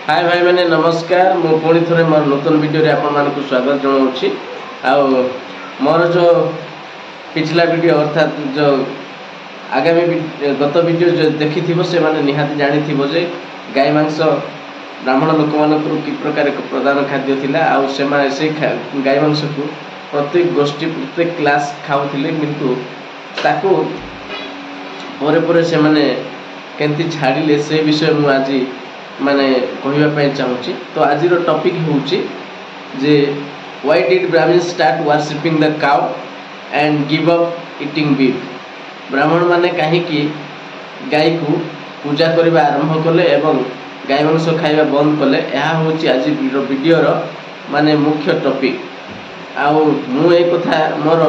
हाय भाई मैंने नमस्कार मु पुणी थे मोर नूतन वीडियो रे आपण मानक स्वागत जनाऊँगी। मोर जो पिछला वीडियो अर्थात जो आगामी गत वीडियो जो देखी से माने निहाती जानी जे गाय मांस ब्राह्मण लोक मान कि प्रकार प्रधान खाद्य थिला आउ से गाय मांस को प्रत्येक गोष्ठी प्रत्येक क्लास खाऊले किंतु ताको परे परे से माने केंती छाड़िले से विषय मु आज माने कहवाई चाहूँगी। तो आज टॉपिक होउची जे व्हाई डिड ब्राह्मण start worshipping the cow and give up eating beef. ब्राह्मण माने कहीं गाय को पूजा करने आरंभ कले एवं गाय मांस खाइबा बंद कले। यह हूँ आज वीडियोर माने मुख्य टॉपिक। आउ मु एक कथा मोर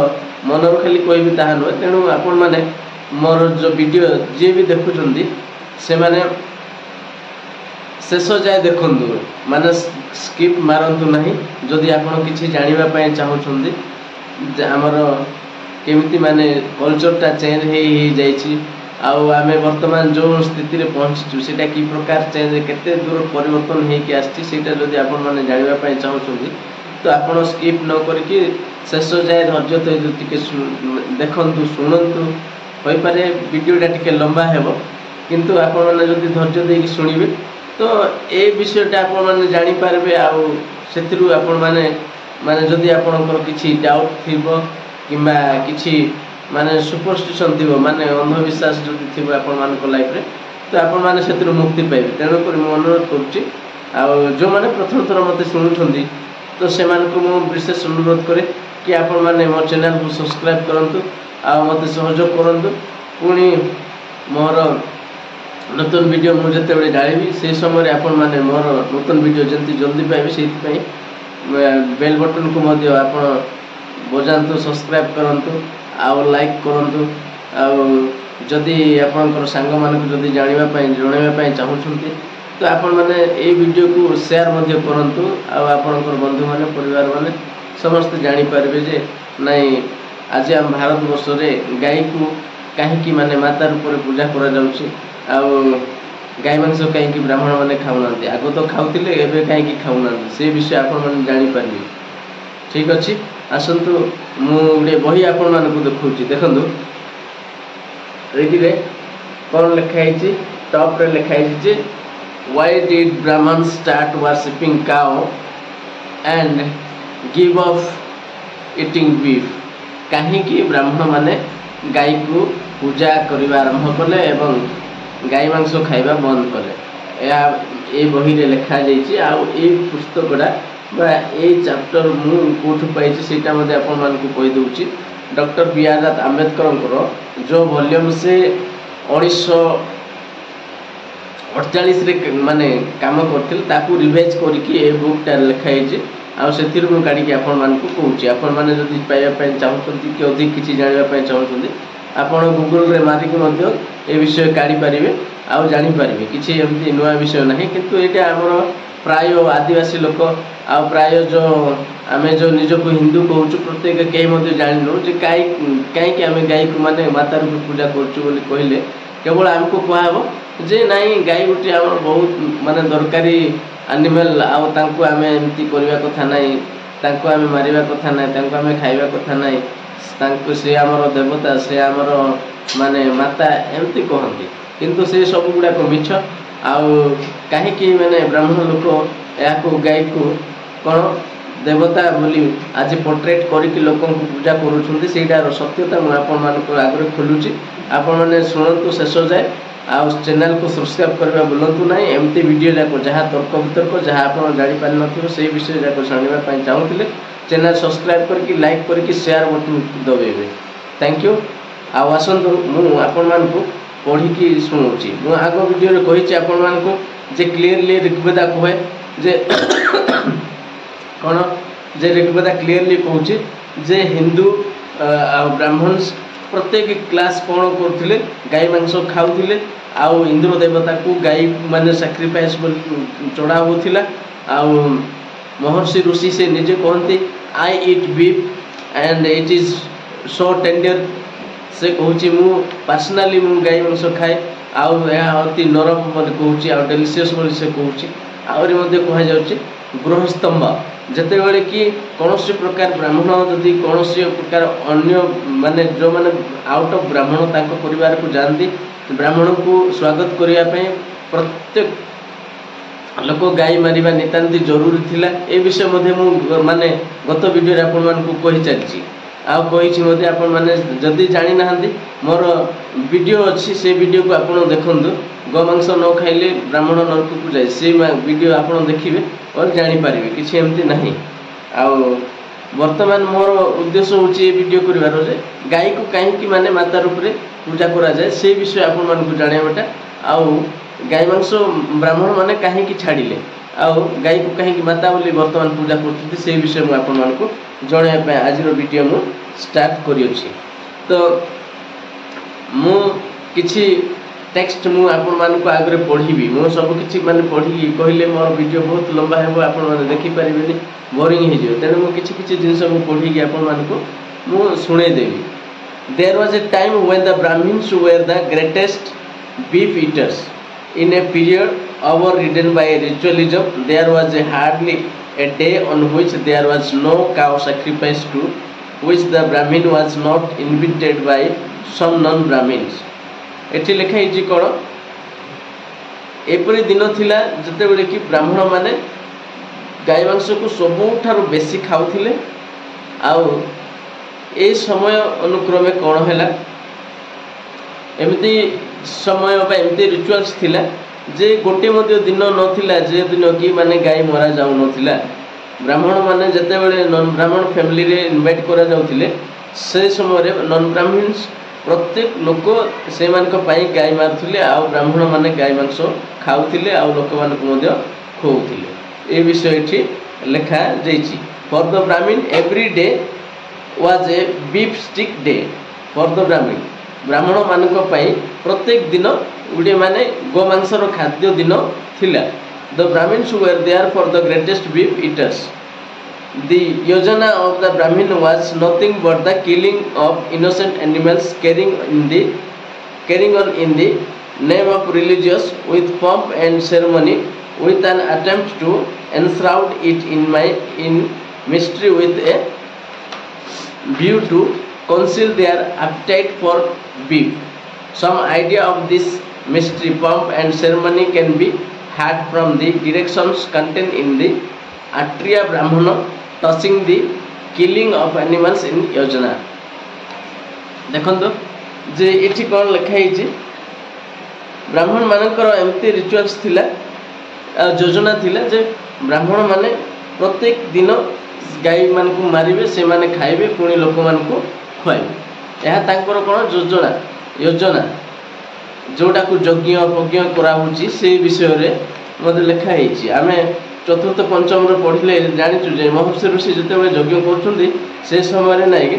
मन खाली कहबी ताहा नुहे, तेणु आपण माने मोर जो वीडियो जी भी देखुं से माने शेष जाए देखु माने स्किप मारतु नहीं। जदि आपड़ किसी जानापी चाहते आमर केमिति माने कल्चरटा चेंज हो आमे वर्तमान जो स्थिति में पहुँचीचु से कि प्रकार चेंज केते दूर परिवर्तन होगी आसटा जदि आपण मैंने जानापी चाहते तो आपड़ स्किप न करके शेष जाए धैर्य तो टे देखु शुणु हो पारे वीडियोटा टिके लंबा है किंतु आपण मैंने जदि धैर्य देकी शुणिबे तो ए विषयटा आपण मैंने जानीपारे आउ आपण मैंने माने जदि आपणकर किसी डाउट थिबो किंबा किसी माने सुपरस्टिशन थिबो माने अंधविश्वास जदि थिबो आपण मानक लाइफ रे तो आपण माने सेतिरु मुक्ति पाइबे। तेणु कर मु अनुरोध करुच्ची आउ जो माने प्रथम थर मते सुनुछंदी तो से मानक मु विशेष अनुरोध करे कि आपण माने मो चैनल को सब्सक्राइब करंतु आ मते सहयोग करंतु। पुणी मोर नूतन वीडियो मुझे जानी से समय आपण माने मोर नूतन वीडियो जल्दी जल्दी पाइबे से बेल बटन को मध्य आपण बजातु सब्सक्राइब करंतु आउ लाइक करंतु आउ जदि आपनकर सांग मानक जदि जानापी चाहूँगी तो आपण माने ए वीडियो को शेयर मध्य करंतु आउ आपनकर बंधु माने परिवार माने समस्त जानी पारबे जे नहीं आज आम भारत वर्ष रे गाय को कहीं माने माता रूप में पूजा करा जाउछि आउ गाय मांस कहीं ब्राह्मण मैंने खाऊना आग तो खाऊले एवं कहीं खाऊना से विषय आपण मैंने जानीपारे। ठीक अच्छे आसतु मुझे बही आपण मानक देखा देखु ये कौन लिखाई टॉप रे लिखाई व्हाई डिड ब्राह्मण start worshipping cow and give up eating beef. कहीं ब्राह्मण माने गाय को पूजा करने आरंभ कले एवं गाय मांस खाइबा बंद कले। ये बही रे लिखा जाइए आउ ए पुस्तकटा बा ए चैप्टर मु कोठु पाई सेटा मते आपण मानकु कहि दउची। डॉक्टर बी आर आंबेडकर जो वॉल्यूम से 1948 रे माने काम करथिल ताकू रिवाइज करके ए बुकटा लिखाई आउ से मु काढ़ी आपण मानकु कहूची। आपण माने जदि पाइबा पय चाहउछंती कि अधिक किछि जानिबा पय चाहउछंती आपण गूगल रे मारिक मध्य ए विषय काढ़ी पारिबे आउ जानि पारिबे। किछि एमती नुआ विषय नाही किंतु एटा हमर प्राय आदिवासी लोक आ प्राय जो आमे जो निजको हिंदू कहूछु प्रत्येक कई मध्य जानिनु जे कहीं आमे गाय को माने माता रूप पूजा करछु बोली कहले केवल आमको कहबो जे नाही गाय गुटी हमर बहुत माने दरकारी एनिमल आउ तांको आमे एमती करबा कथा नाही, तांको आमे मारिबा कथा नाही, तांको आमे खाइबा कथा नाही, तांको से आमर देवता से आमर माने माता एमती कहती किंतु से सब गुड़ा मिछ। आउ कहीं माने ब्राह्मण लोक या गाय को कौन देवता बोली आज पोर्ट्रेट करके लोक पूजा करुँच सेटार सत्यता मुझे आपण मान आगे खोलुची। आपण मैंने शुणु शेष जाए आउ चैनल को सब्सक्राइब करवा बुलां ना एमती वीडियो जाक जहाँ तर्क वितर्क जहाँ आप जापार न विषय जाक जानापी चाहूँगे चैनल सब्सक्राइब करके लाइक करके शेयर बटन दबेबे। Thank you. आउ आसतु मुझे पढ़ी शुणुची मु आग वीडियो कही आपण मानक जे क्लीयरली ऋग्वेदा कहे जे कौन जे ऋग्वेदा क्लीयरली कहूँ जे हिंदू ब्राह्मण प्रत्येक क्लास कौन करते गाय मांस खाऊले आउ इंद्र देवता को गाय माने सैक्रिफाइस चढ़ा होता आउ महर्षि ऋषि से निजे कहते I eat beef and it is so tender से कहूँ मु पर्सनाली मु गाय मांस खाए आउ अति नरम बोली कहूँ आ डेलीशियस बोली से कहूँ आहरी मध्य कह जाउछि गृहस्तंभ जेतेबेले कि कौनसी प्रकार ब्राह्मण जदि कौनसी प्रकार अन्य माने जो माने आउट ऑफ ब्राह्मण तांको परिवार को जानती ब्राह्मण को स्वागत करिया पय प्रत्येक लोक गाई मारिबा नितांती जरूरी थिला। ए विषय मध्ये मु माने गत वीडियो रे आपन मान को कहि चलछि आ कहिछि मध्ये आपन माने जदि जानि नाहंती मोर वीडियो अछि से वीडियो को आपन देखंतु गोमांस न खाइले ब्राह्मण नरक को जाय से वीडियो आपन देखिबे और जानि पारिबे किछि एमती नाही। आ वर्तमान मोर उद्देश्य होछि वीडियो करिवार जे गाय को काहे कि माने माता रूप रे पूजा करा जाय से विषय आपन मान को जानिबाटा आ गाय मांस ब्राह्मण माने काहे कि छाडिले आ गाय को काहे कि माता बोली वर्तमान पूजा करथि से विषय मु आपन मान को जणाय पय आज रो वीडियो मु स्टार्ट करियो छी। तो मु किछि टेक्स्ट मु आपन मान को आगरे पढिबी मु सब किछि माने पढी कहिले मोर वीडियो बहुत लंबा हेबो आपन माने देखि परिबेनी बोरिंग हे जियो तेन मु किछि जिंस मु पढी कि आपन मान को मु सुने देबी। There was a time when the Brahmins were the greatest beef eaters. In a period overridden by ritualism, there was hardly a day on which there was no cow sacrifice to which the Brahmin was not invited by some non-Brahmins. एठी लेखा हिजी कोन एपरि दिन थिला जते बेले कि ब्राह्मण माने गाय मांस को सबुठारु बेसी खाउथिले आउ ए समय अनुक्रमे कोन हैला एमिति समय बा एमिति रिचुअल्स थिला जे गोटे मध्ये दिन नथिला जे दिन कि माने गाय मरा जाउ नथिला ब्राह्मण माने जते बेले नॉन ब्राह्मण फैमिली रे इनवाइट करा जाउथिले से समय रे नॉन ब्राह्मण्स प्रत्येक लोक से मान को पाई गाय मारथिले आ ब्राह्मण माने गाय मांस खाउथिले आ लोक मान को मध्ये खोउथिले ए विषय एठी लेखा जाईची। फॉर द ब्राह्मण every day was a beef stick day for the ब्राह्मण ब्राह्मण मान को पाई प्रत्येक दिन उडे माने गोमांस रो खाद्य दिन थिला। The Brahmins were there for the greatest beef eaters. The yojana of the Brahmin was nothing but the killing of innocent animals carrying on in the name of religious with pomp and ceremony, with an attempt to enshroud it in mystery with a view to conceal their appetite for beef. Some idea of this mystery, pomp and ceremony can be had from the directions contained in the Atriya Brahmana touching the killing of animals in yojana। देखंतो जे एठी कोन लिखाई जे ब्राह्मण मानकर एमती rituals थिला योजना थिला जे ब्राह्मण माने प्रत्येक दिन गाय मान को मारिबे से माने खाइबे पुणी लोक मान को खुआइबे एहा तांकर कोन योजना जोटा को यज्ञ यज्ञ करा होची से विषय रे मते लिखा हेची। आमे चतुर्थ पंचम रे पढिले जानिचु जे महर्षि ऋषि जते यज्ञ करछुंदी से समय रे नाही कि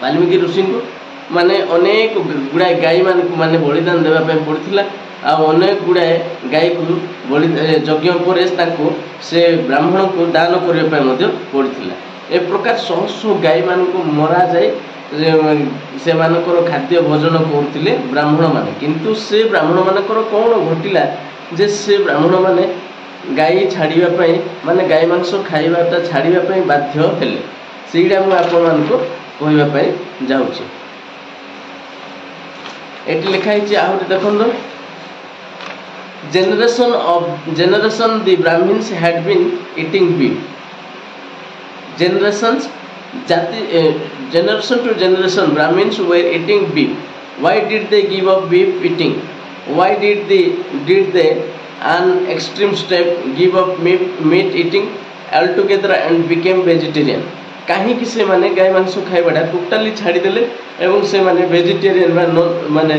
वाल्मीकि ऋषि को माने अनेक गुडाय गाय मान को माने बलिदान देबा पे पड़थिला आ अनेक गुडाय गाय को बलि यज्ञ परे ताको से ब्राह्मण को दान करिया पे मध्ये पड़थिला। ए प्रकार सहस्र गाय मान को मरा जाय से मानकर खाद्य भोजन करथिले ब्राह्मण माने किंतु से ब्राह्मण मानकर कोन घटिला जे से ब्राह्मण माने गाय छाड़िबा पई माने गाय मांस खाइबाटा छाड़िबा पई बाध्य हेले सेइडा मु आपन मान को कहबा पई जाउछि। एटी लिखा हिछि आहुरि देखंदो generation the Brahmins had been eating beef generation to generation Brahmins were eating beef. Why did they give up beef eating? Why did they an extreme step give up meat eating altogether and became vegetarian? कहीं कि से माने गाय मांस खाइबाटा totally छाड़ी देले एवं से माने वेजिटेरियन माने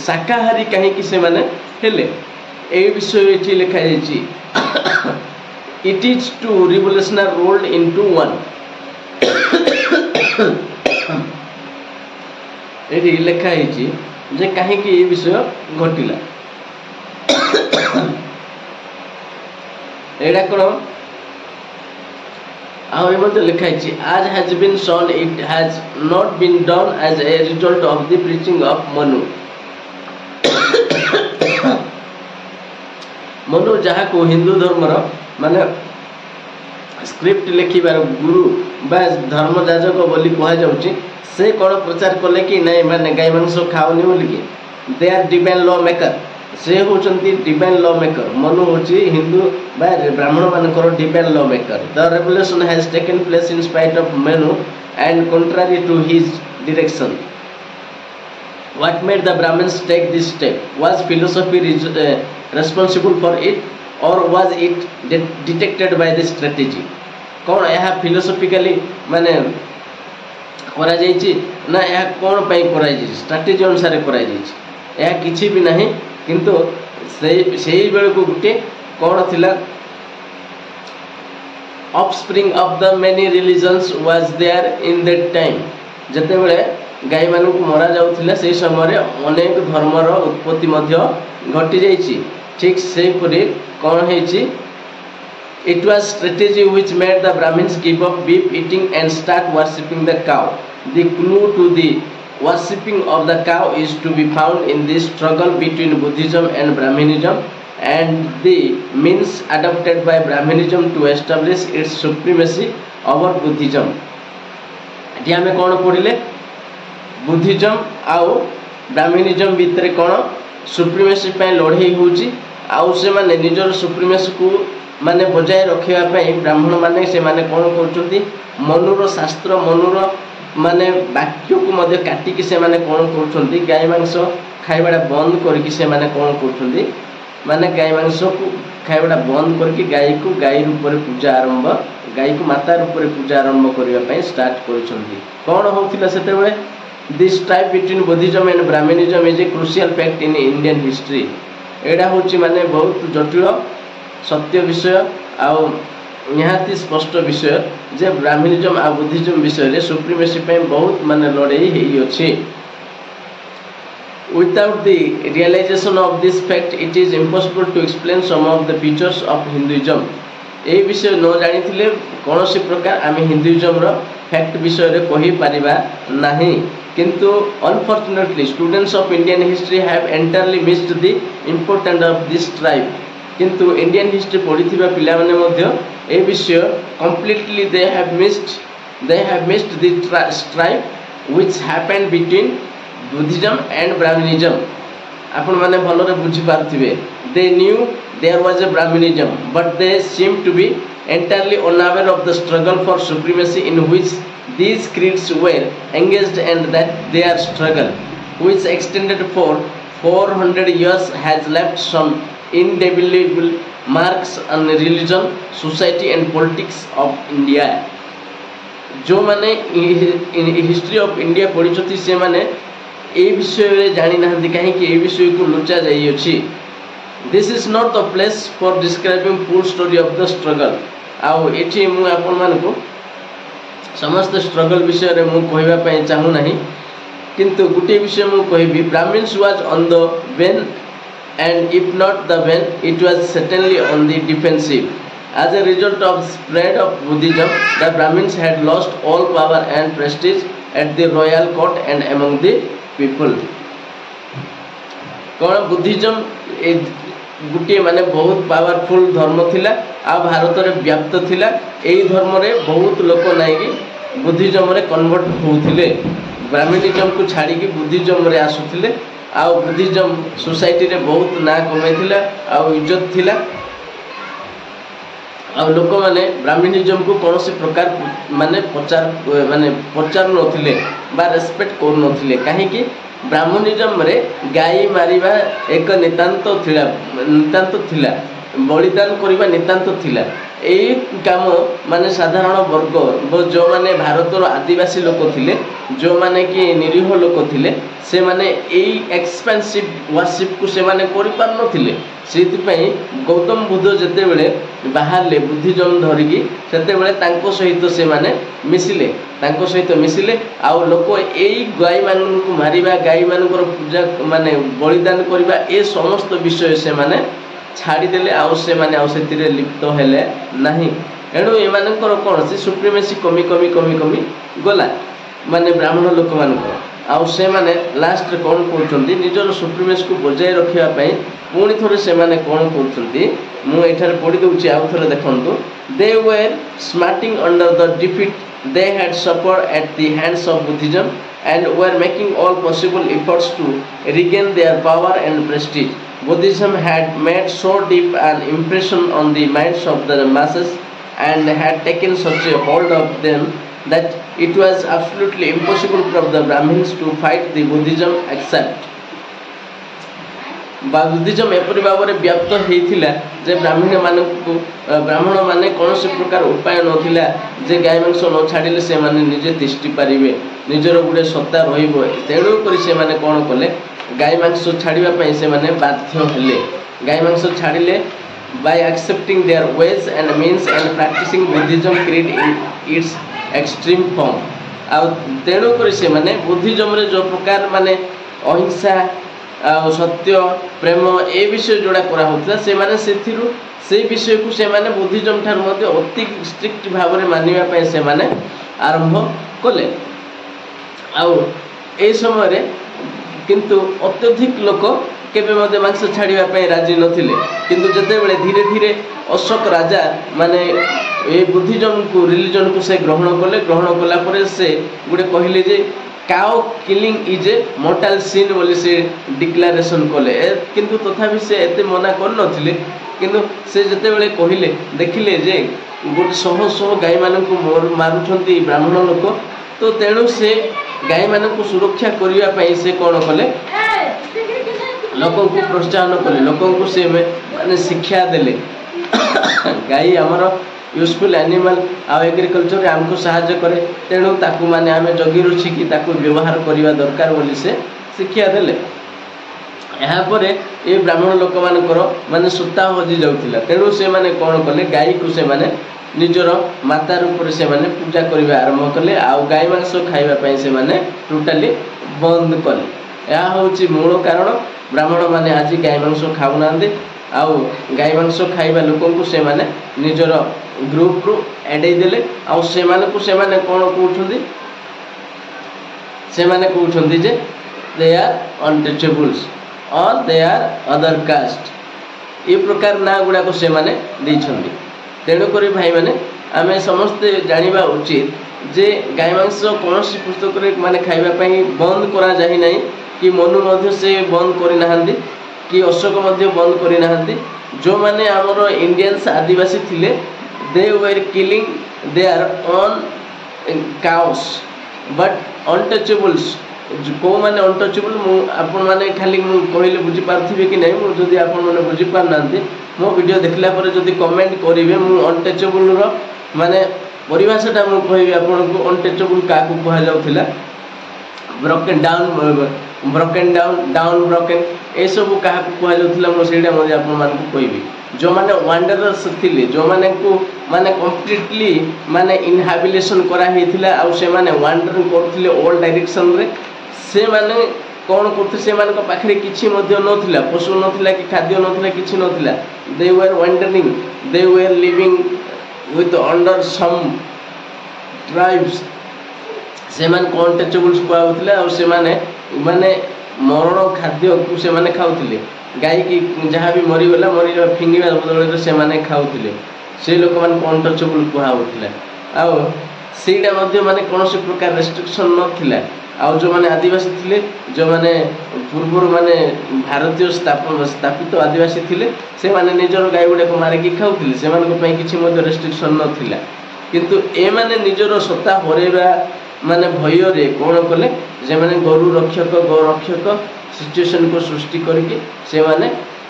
शाकाहारी कहीं कि से माने हेले ए विषय एठी लिखा जायछि। It is two revolutionary rolled into one एठी लिखा जायछि जे कहीं कि ए विषय घटिला एडा कोन आउ एमध्ये लिखा है as has been shown it has not been done as a result of the preaching of Manu Manu जहाँ को हिंदू धर्मर माने स्क्रिप्ट लिखिबार गुरु बा धर्म जाजक बोली कह जाउची से कौन प्रचार कले कि नहीं माने गाय मांस खाओनी बोली कि they are divine law maker से होचंती डिवाइन लॉ मेकर मनु होची हिंदू बा ब्राह्मण मानकर divine law maker the revolution has taken place in spite of Manu and contrary to his direction. What made the Brahmins take this step? Was philosophy responsible for it, or was it detected by the strategy? कौन यह philosophically माने करा जाइछि ना यह कौन पई करा जाइछि स्ट्रेटजी अनुसार करा जाइछि यह किछि भी नहीं किंतु सेही बेल को गुटे कौन थिला offspring of the many religions was there in that time जते बेले गाय मानू को मरा जाउथिला से समय अनेक धर्मर उत्पत्ति मध्य घटी जाइछि ठीक से परे कोन हेछि it was strategy which made the Brahmins give up beef eating and start worshipping the cow. The clue to the worshipping of the cow is to be found in this struggle between Buddhism and Brahmanism and the means adopted by Brahmanism to establish its supremacy over Buddhism. Eighty आमे कोन पढिले Buddhism आउ Brahmanism भितर कोन supremacy पय लढेई होउची आउ से माने निजर supremacy को माने बजाय रखिया पय ब्राह्मण माने से माने कोन करचुंती मनुर शास्त्र मनुर माने वाक्य को मध्य काटी कि से माने कोन करचुंती गाय मांस खाइबाडा बंद करके से माने कोन करचुंती माने गाय मांस को खाइबाडा बंद करके गाय को गाय रूप में पूजा आरंभ गाय को माता रूप में पूजा आरंभ करबा पय स्टार्ट करचुंती कोन होउथिला सेते बेले this type between Buddhism and Brahmanism is a crucial fact in Indian history एडा होची माने बहुत जटिल सत्य विषय आउ निहाती स्पष्ट विषय जे ब्राह्मणिज्म आ बुद्धिज्म विषय रे सुप्रीमेसी पे बहुत माने लड़ाई हेई अछि without the realization of this fact it is impossible to explain some of the features of Hinduism ए विषय न जानि थिले कोनोसी प्रकार आमे हिंदुइज्म रो फैक्ट विषय रे कहि परिबा नाही किंतु unfortunately students of Indian history have entirely missed the importance of this tribe किंतु इंडियन हिस्ट्री पढ़िथिबा पिला माने मध्य ए विषय completely they have missed the tribe which happened between Buddhism and Brahmanism आपण माने भलरे बुझी पारथिबे they knew there was a Brahmanism but they seemed to be entirely unaware of the struggle for supremacy in which these creeds were engaged and that their struggle which extended for 400 years has left some indelible marks on religion society and politics of India जो माने history of India पढ़ी से माने ए विषय रे जानि नाहंती काहे कि ए विषय को लुचा जाई अछि This is not the place for describing full story of the struggle. आउ एठी मु आपन मान को समस्त स्ट्रगल विषय रे मु कहबा पय चाहू नाही किंतु गुटे विषय मु कहबी Brahmins was on the wane and if not the wane it was certainly on the defensive. As a result of spread of Buddhism, the Brahmins had lost all power and prestige at the royal court and among the people. कौन Buddhism गुटे माने बहुत powerful धर्म थिला आ भारत रे व्याप्त थिला एई धर्म रे बहुत लोक नाही कि बुद्धिज्म रे कन्वर्ट होउथिले ब्राह्मणिज्म को छाड़ी कि बुद्धिज्म रे आसुथिले आ बुद्धिज्म सोसाइटी रे बहुत ना कमाइथिला आ इज्जत थिला आ लोक माने ब्राह्मणिज्म को कोनोसी प्रकार माने प्रचार नथिले बा रेस्पेक्ट कर नथिले काहे कि ब्राह्मणिज्म रे गाय मारिबा एक नितांत थिला बलिदान करिबा नितांत थिला एई काम माने साधारण वर्ग जो माने भारतर आदिवासी लोक थिले जो माने कि निरीह लोक थिले से माने एई एक्सपेंसिव वर्शिप को से माने करि पार नथिले सेति पई गौतम बुद्ध जते बेले बाहरले बुद्धिज्म धरिकी सेते बेले तांको सहित से माने मिसिले आ लोक एई गाय मान को मारिबा गाय मानकर पूजा माने बलिदान करिबा ए समस्त विषय से माने छाड़ी देले आउ से माने आउ सेतिरे लिप्त हेले नाही एणु ए मानकर कोन से सुप्रीमेसी कमी गला माने ब्राह्मण लोक मानकर आउ से माने लास्ट कौन करछंती निजर सुप्रीमेसी को बजाय रखिया पई पुणी थोड़े से माने कौन करछंती मु एठार पढ़ी दउची आउ थोड़े देखंतु they were smarting under the defeat they had suffered at the hands of Buddhism and were making all possible efforts to regain their power and prestige. Buddhism had made so deep an impression on the minds of the masses and had taken such a hold of them that it was absolutely impossible for the Brahmins to fight the Buddhism except. Buddhism एपरी भाव में व्याप्त होता जे ब्राह्मण माने कौन से प्रकार उपाय नथिला जे गाय मांस न छाड़िले से माने निजे तिष्टि पारिबे निजर गुडे सत्ता रहिबो तेणु करी से माने कौन कले गाय मांस छाड़िबा पई से माने बाध्य हेले गाय मांस छाड़िले by accepting their ways and means and practicing Buddhism creed in its extreme form आ तेणु करी से माने बुद्धिज्म रे जो प्रकार माने अहिंसा सत्य प्रेम ए विषय जोड़ा करा होता से माने से विषय को से माने बुद्धिज्म ठार मध्य अति स्ट्रिक्ट भाव में मानिबा पय से माने आरंभ कले आउ ए समय रे किंतु अत्यधिक लोक केबे मध्य मांस छाड़िबा पय राजी नथिले किंतु जते बेले धीरे धीरे अशोक राजा माने ए बुद्धिज्म को रिलीजन को से ग्रहण कला परे से गुडे कहिले जे काउ किलिंग इज ए मोर्टाल सिन बोली से डिक्लेरेशन कले किंतु तथापि से एते मना कर नथिले किंतु से जते बेले कहिले देखिले जे गोटे शह शह गाय मानन को मारुछंती ब्राह्मण लोक तो तेणु से गाय मानन को सुरक्षा करिया पई से कोन कले लोकन को प्रोत्साहन कले लोकन को से माने शिक्षा देले गाय हमर यूजफुल एनिमल आ एग्रीकल्चर आमको सहायता करे तेणु ताकू माने आमे जगी रुचि की ताकू व्यवहार करिवा दरकार बोली से शिक्षा देले यहाँ पर ये ब्राह्मण लोक मानकर माने सुता हजि जाउथिला तेणु से माने कोन कले गाय को से माने निजर माता रूप से माने पूजा करिवा आरंभ कले आ गाय मांस खाइबा पई से माने टोटली बंद कले या होची मूल कारण ब्राह्मण माने आज गाय मांस खाउ नांदे आउ गाय मांस खाइबा लोकन को से माने निजर ग्रुप रु एडै देले आउ से माने को से माने कोन कहउछंदी से माने कहउछंदी जे दे आर अनटचेबल्स और दे आर अदर कास्ट ए प्रकार ना गुडा को से माने दैछंदी तेणु करी भाई माने आमे समस्त जानिबा उचित जे गाय मांस कोनसी पुस्तक रे माने खाइबा पई बंद करा जाहि नै कि मनु मध्य से बंद करि नाहंदी कि अशोक मध्य बंद करि नाहंदी जो माने हमरो इंडियंस आदिवासी थिले they were killing their own cows but untouchables को माने अनटचेबल मु आपन माने खाली मु कहले बुझी पारथिबे कि नै मु जदी आपन माने बुझी पार नांती मो वीडियो देखला पर जदी कमेंट करिवे मु अनटचेबल रो माने परिभाषाटा मु कहबी आपन को अनटचेबल का को कहा जाउथिला ब्रोकन डाउन डाउन ब्रोकन ए सब कहा को कहा जाउथिला मो सेडा मजे आपन मान को कहबी जो माने वांडरर्स थिले जो माने को माने कंप्लीटली माने इनहाबिलेशन करा हेथिला आ से माने वांडरिंग करथिले ऑल डायरेक्शन रे से माने कोन करथे से माने को पाखरे किछि मध्य नथिला पशु नथिला कि खाद्य नथिला किछि नथिला they were wandering they were living with under some tribes से माने कॉन्टेचेबल्स को आउथिला और से माने मरण खाद्य को से माने खाउथिले गाय की जहाँ भी मरीगला मरी फिंगा बदल से माने खाउथिले से लोक माने अनटचेबल को आउथिला आ सेटा मध्य माने कोनोसी प्रकार रेस्ट्रिक्शन नथिला आ जो माने आदिवासी थिले जो माने पूर्व माने भारतीय स्थापित आदिवासी थिले से माने निजर गाय गुडा को मारे की खाउथिले से माने को पई किछि मध्य रेस्ट्रिक्शन नथिला किंतु ए माने निजर सत्ता हरेबा माने भय रे कोन कले जे माने गरु रक्षक गो रक्षक सिचुएशन को सृष्टि करके से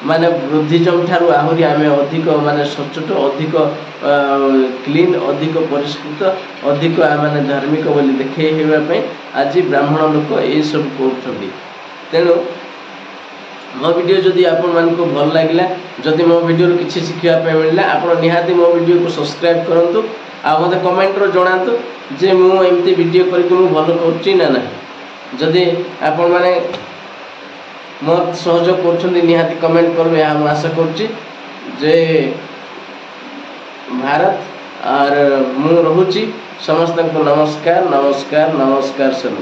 माने बुद्धिज्म ठारू आहुरी आमे अधिक माने सचोट अधिक क्लीन अधिक परिष्कृत अधिक माने धार्मिक बोली देखे हेबा पई आज ब्राह्मण लोक ए सब करछथि तेणु मो वीडियो जदि आपन मान को भल लागिला जदि मो वीडियो रो किछि सिखिया पे मिलला आपन निहाती मो वीडियो को सब्सक्राइब करंतु आ मते कमेंट रो जणांतु जे मु एमती वीडियो करि मु भल करछि ना ना जदि आपन माने मत सहयोग करछन्ती निहाती कमेंट करबे हम आशा करछि जे भारत और मु रहूची समस्त को नमस्कार नमस्कार नमस्कार सब।